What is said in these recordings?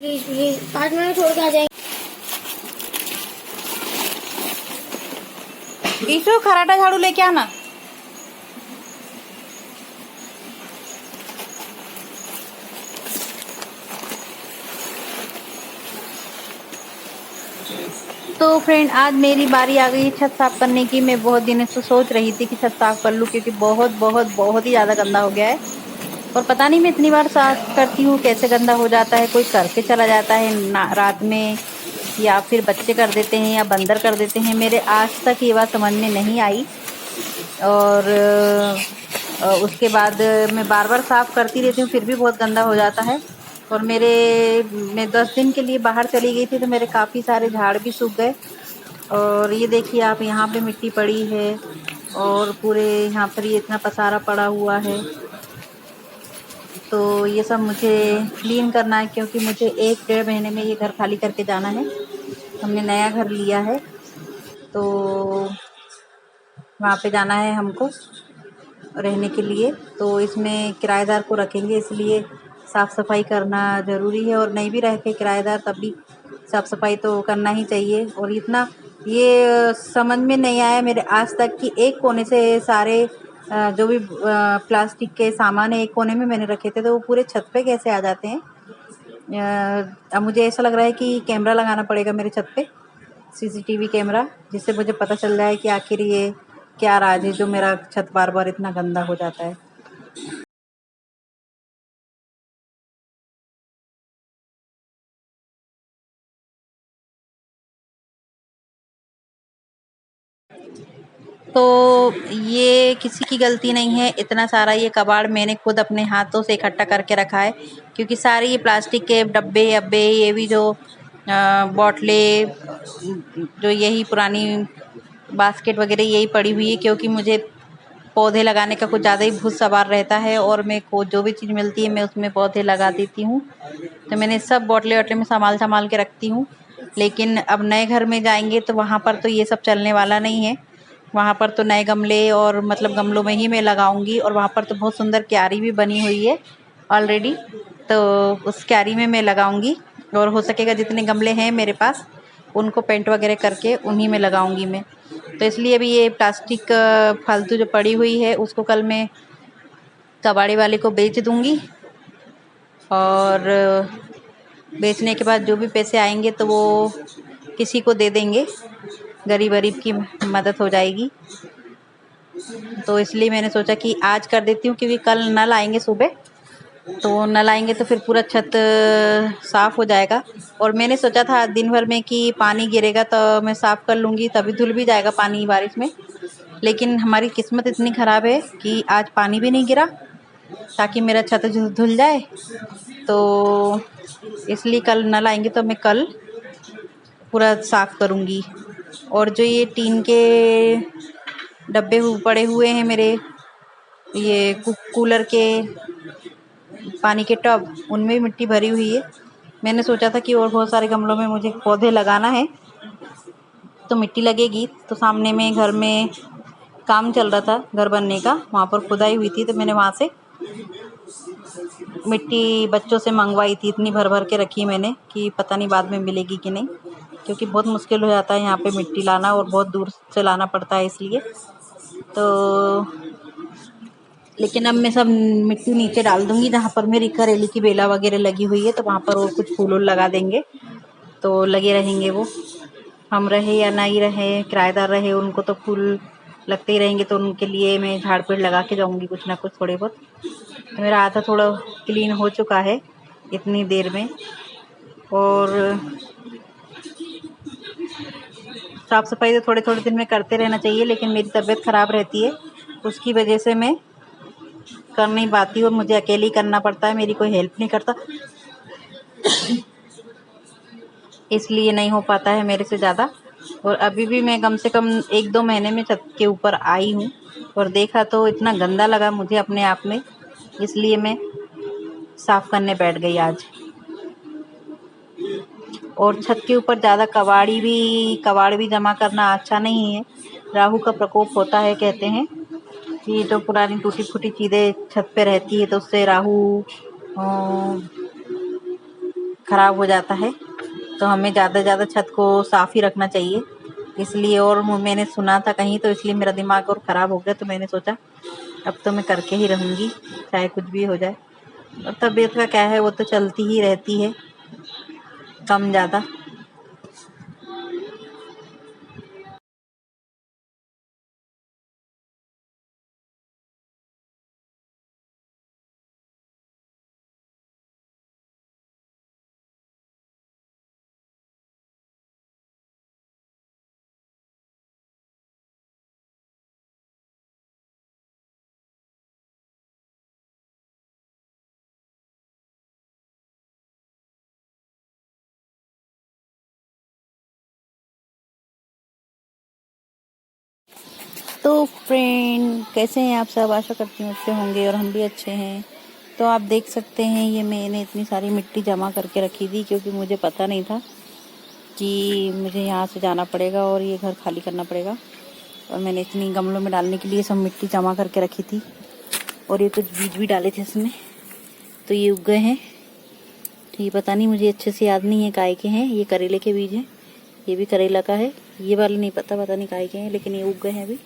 Please please 5 minute छोड़ के आ जाएंगे। ईशु खराटा झाड़ू लेके आना। तो फ्रेंड, आज मेरी बारी आ गई छत साफ करने की। मैं बहुत दिनों से सोच रही थी कि छत साफ कर लूँ, क्योंकि बहुत बहुत बहुत ही ज़्यादा गंदा हो गया है। और पता नहीं मैं इतनी बार साफ करती हूँ कैसे गंदा हो जाता है। कोई करके चला जाता है रात में, या फिर बच्चे कर देते हैं, या बंदर कर देते हैं। मेरे आज तक ये बात समझ में नहीं आई। और उसके बाद मैं बार बार साफ़ करती रहती हूँ, फिर भी बहुत गंदा हो जाता है। और मैं 10 दिन के लिए बाहर चली गई थी, तो मेरे काफ़ी सारे झाड़ भी सूख गए। और ये देखिए आप, यहाँ पे मिट्टी पड़ी है और पूरे यहाँ पर ये इतना पसारा पड़ा हुआ है। तो ये सब मुझे क्लीन करना है, क्योंकि मुझे 1-1.5 महीने में ये घर खाली करके जाना है। हमने नया घर लिया है, तो वहाँ पे जाना है हमको रहने के लिए। तो इसमें किराएदार को रखेंगे, इसलिए साफ़ सफाई करना ज़रूरी है। और नहीं भी रखे किराएदार, तब भी साफ़ सफाई तो करना ही चाहिए। और इतना ये समझ में नहीं आया मेरे आज तक कि एक कोने से सारे जो भी प्लास्टिक के सामान है एक कोने में मैंने रखे थे, तो वो पूरे छत पे कैसे आ जाते हैं। अब मुझे ऐसा लग रहा है कि कैमरा लगाना पड़ेगा मेरे छत पे, सीसीटीवी कैमरा, जिससे मुझे पता चल जाए कि आखिर ये क्या राज है जो मेरा छत बार बार इतना गंदा हो जाता है। तो ये किसी की गलती नहीं है। इतना सारा ये कबाड़ मैंने खुद अपने हाथों से इकट्ठा करके रखा है, क्योंकि सारे ये प्लास्टिक के डब्बे अब्बे, ये भी जो बॉटलें, जो यही पुरानी बास्केट वगैरह यही पड़ी हुई है। क्योंकि मुझे पौधे लगाने का कुछ ज़्यादा ही भूत सवार रहता है, और मेरे को जो भी चीज़ मिलती है मैं उसमें पौधे लगा देती हूँ। तो मैंने सब बॉटले वॉटले में संभाल के रखती हूँ। लेकिन अब नए घर में जाएंगे तो वहाँ पर तो ये सब चलने वाला नहीं है। वहाँ पर तो नए गमले, और मतलब गमलों में ही मैं लगाऊंगी। और वहाँ पर तो बहुत सुंदर क्यारी भी बनी हुई है ऑलरेडी, तो उस क्यारी में मैं लगाऊंगी। और हो सकेगा जितने गमले हैं मेरे पास उनको पेंट वगैरह करके उन्हीं में लगाऊंगी मैं। तो इसलिए अभी ये प्लास्टिक फालतू जो पड़ी हुई है उसको कल मैं कबाड़ी वाले को बेच दूंगी। और बेचने के बाद जो भी पैसे आएंगे तो वो किसी को दे देंगे, गरीब गरीब की मदद हो जाएगी। तो इसलिए मैंने सोचा कि आज कर देती हूँ, क्योंकि कल नल आएंगे सुबह, तो नल आएंगे तो फिर पूरा छत साफ़ हो जाएगा। और मैंने सोचा था दिन भर में कि पानी गिरेगा तो मैं साफ़ कर लूँगी, तभी धुल भी जाएगा पानी बारिश में। लेकिन हमारी किस्मत इतनी ख़राब है कि आज पानी भी नहीं गिरा ताकि मेरा छत धुल जाए। तो इसलिए कल नल आएंगे तो मैं कल पूरा साफ़ करूँगी। और जो ये टीन के डब्बे पड़े हुए हैं मेरे, ये कूलर के पानी के टब, उनमें मिट्टी भरी हुई है। मैंने सोचा था कि और बहुत सारे गमलों में मुझे पौधे लगाना है, तो मिट्टी लगेगी। तो सामने में घर में काम चल रहा था घर बनने का, वहाँ पर खुदाई हुई थी, तो मैंने वहाँ से मिट्टी बच्चों से मंगवाई थी। इतनी भर भर के रखी मैंने कि पता नहीं बाद में मिलेगी कि नहीं, क्योंकि बहुत मुश्किल हो जाता है यहाँ पे मिट्टी लाना, और बहुत दूर से लाना पड़ता है इसलिए। तो लेकिन अब मैं सब मिट्टी नीचे डाल दूंगी जहाँ पर मेरी करेली की बेला वगैरह लगी हुई है, तो वहाँ पर वो कुछ फूल लगा देंगे, तो लगे रहेंगे वो। हम रहे या नहीं रहे, किराएदार रहे, उनको तो फूल लगते ही रहेंगे। तो उनके लिए मैं झाड़ पेड़ लगा के जाऊँगी कुछ ना कुछ थोड़े बहुत। तो मेरा आधा थोड़ा क्लीन हो चुका है इतनी देर में। और साफ़ सफाई तो थोड़े थोड़े दिन में करते रहना चाहिए, लेकिन मेरी तबीयत ख़राब रहती है, उसकी वजह से मैं कर नहीं पाती, और मुझे अकेले ही करना पड़ता है, मेरी कोई हेल्प नहीं करता, इसलिए नहीं हो पाता है मेरे से ज़्यादा। और अभी भी मैं कम से कम 1-2 महीने में छत के ऊपर आई हूँ, और देखा तो इतना गंदा लगा मुझे अपने आप में, इसलिए मैं साफ़ करने बैठ गई आज। और छत के ऊपर ज़्यादा कबाड़ भी जमा करना अच्छा नहीं है। राहु का प्रकोप होता है कहते हैं कि जो पुरानी टूटी फूटी चीज़ें छत पे रहती है तो उससे राहु ख़राब हो जाता है, तो हमें ज़्यादा से ज़्यादा छत को साफ़ ही रखना चाहिए। इसलिए, और मैंने सुना था कहीं, तो इसलिए मेरा दिमाग और ख़राब हो गया, तो मैंने सोचा अब तो मैं करके ही रहूँगी, चाहे कुछ भी हो जाए। और तबीयत का क्या है, वो तो चलती ही रहती है, कम ज़्यादा। तो फ्रेंड, कैसे हैं आप सब? आशा करती हूँ अच्छे होंगे और हम भी अच्छे हैं। तो आप देख सकते हैं, ये मैंने इतनी सारी मिट्टी जमा करके रखी थी, क्योंकि मुझे पता नहीं था कि मुझे यहाँ से जाना पड़ेगा और ये घर खाली करना पड़ेगा। और मैंने इतनी गमलों में डालने के लिए सब मिट्टी जमा करके रखी थी, और ये कुछ बीज भी डाले थे इसमें, तो ये उग गए हैं। तो ये पता नहीं, मुझे अच्छे से याद नहीं है काय के हैं। ये करेले के बीज हैं, ये भी करेला का है। ये वाले नहीं पता नहीं काय के हैं, लेकिन ये उग गए हैं अभी।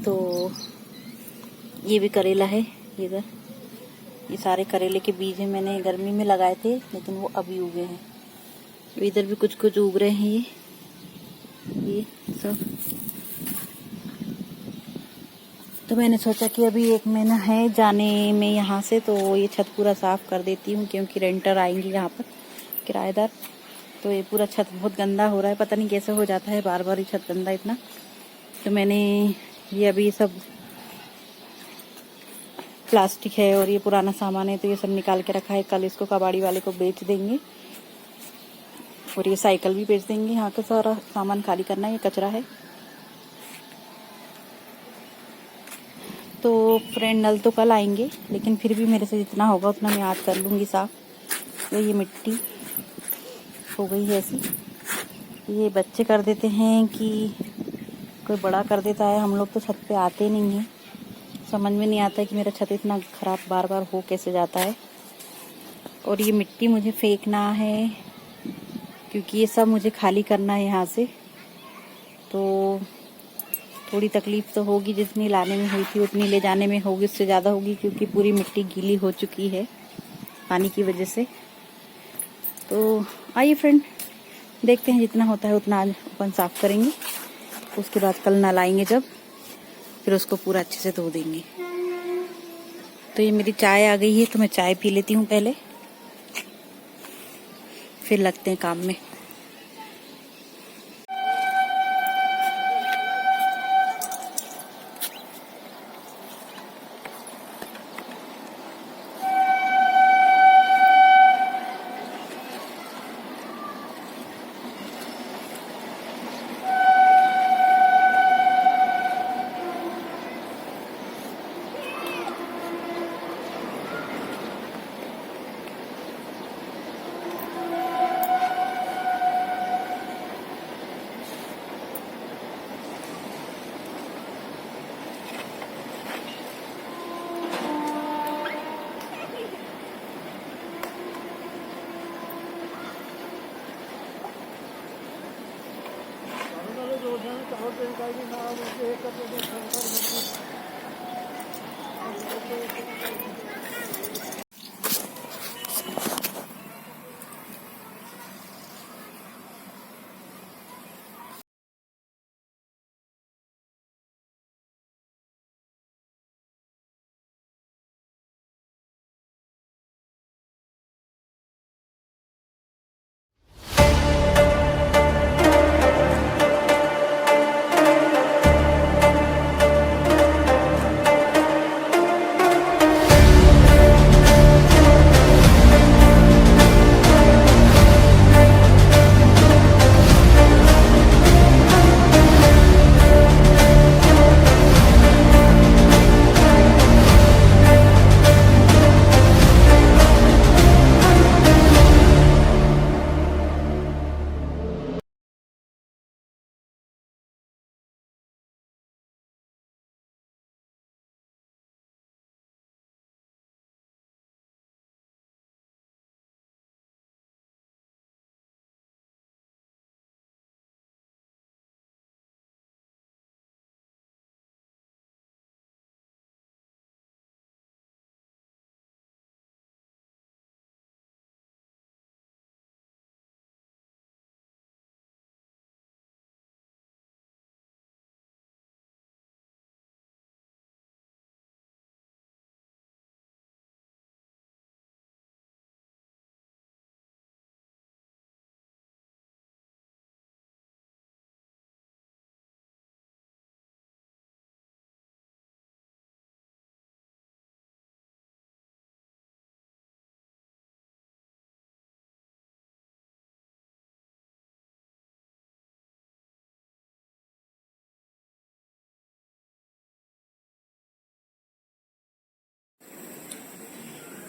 तो ये भी करेला है इधर। ये सारे करेले के बीज हैं, मैंने गर्मी में लगाए थे, लेकिन वो अभी उगे हैं। इधर भी कुछ कुछ उग रहे हैं ये सब। तो मैंने सोचा कि अभी 1 महीना है जाने में यहाँ से, तो ये छत पूरा साफ कर देती हूँ, क्योंकि रेंटर आएंगे यहाँ पर, किराएदार। तो ये पूरा छत बहुत गंदा हो रहा है, पता नहीं कैसे हो जाता है बार बार ये छत गंदा इतना। तो मैंने ये अभी सब प्लास्टिक है और ये पुराना सामान है, तो ये सब निकाल के रखा है। कल इसको कबाड़ी वाले को बेच देंगे, और ये साइकिल भी बेच देंगे। यहाँ का सारा सामान खाली करना है, ये कचरा है। तो फ्रेंड, नल तो कल आएंगे, लेकिन फिर भी मेरे से जितना होगा उतना मैं आज कर लूँगी साफ। तो ये मिट्टी हो गई है ऐसी। ये बच्चे कर देते हैं कि कोई बड़ा कर देता है, हम लोग तो छत पे आते नहीं हैं। समझ में नहीं आता है कि मेरा छत इतना ख़राब बार बार हो कैसे जाता है। और ये मिट्टी मुझे फेंकना है, क्योंकि ये सब मुझे खाली करना है यहाँ से। तो थोड़ी तकलीफ़ तो होगी, जितनी लाने में हुई थी उतनी ले जाने में होगी, उससे ज़्यादा होगी, क्योंकि पूरी मिट्टी गीली हो चुकी है पानी की वजह से। तो आइए फ्रेंड, देखते हैं, जितना होता है उतना आज अपन साफ़ करेंगे। उसके बाद कल नल आएंगे जब, फिर उसको पूरा अच्छे से धो देंगे। तो ये मेरी चाय आ गई है, तो मैं चाय पी लेती हूँ पहले, फिर लगते हैं काम में।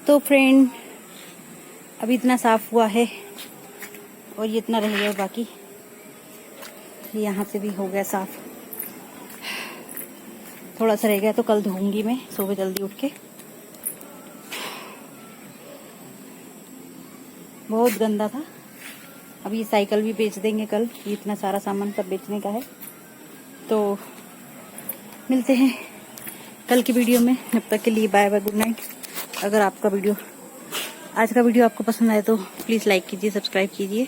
तो फ्रेंड अभी इतना साफ हुआ है और ये इतना रह गया है, बाकी यहाँ से भी हो गया साफ। थोड़ा सा रह गया तो कल धोऊंगी मैं सुबह जल्दी उठ के। बहुत गंदा था। अब ये साइकिल भी बेच देंगे कल, ये इतना सारा सामान सब बेचने का है। तो मिलते हैं कल की वीडियो में, जब तक के लिए बाय बाय, गुड नाइट। अगर आपका वीडियो, आज का वीडियो आपको पसंद आए तो प्लीज़ लाइक कीजिए, सब्सक्राइब कीजिए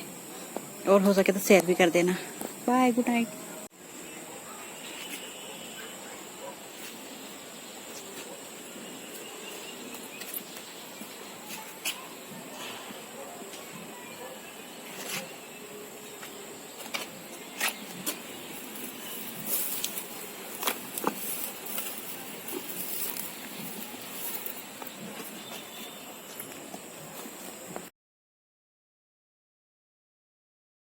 और हो सके तो शेयर भी कर देना। Bye, good night.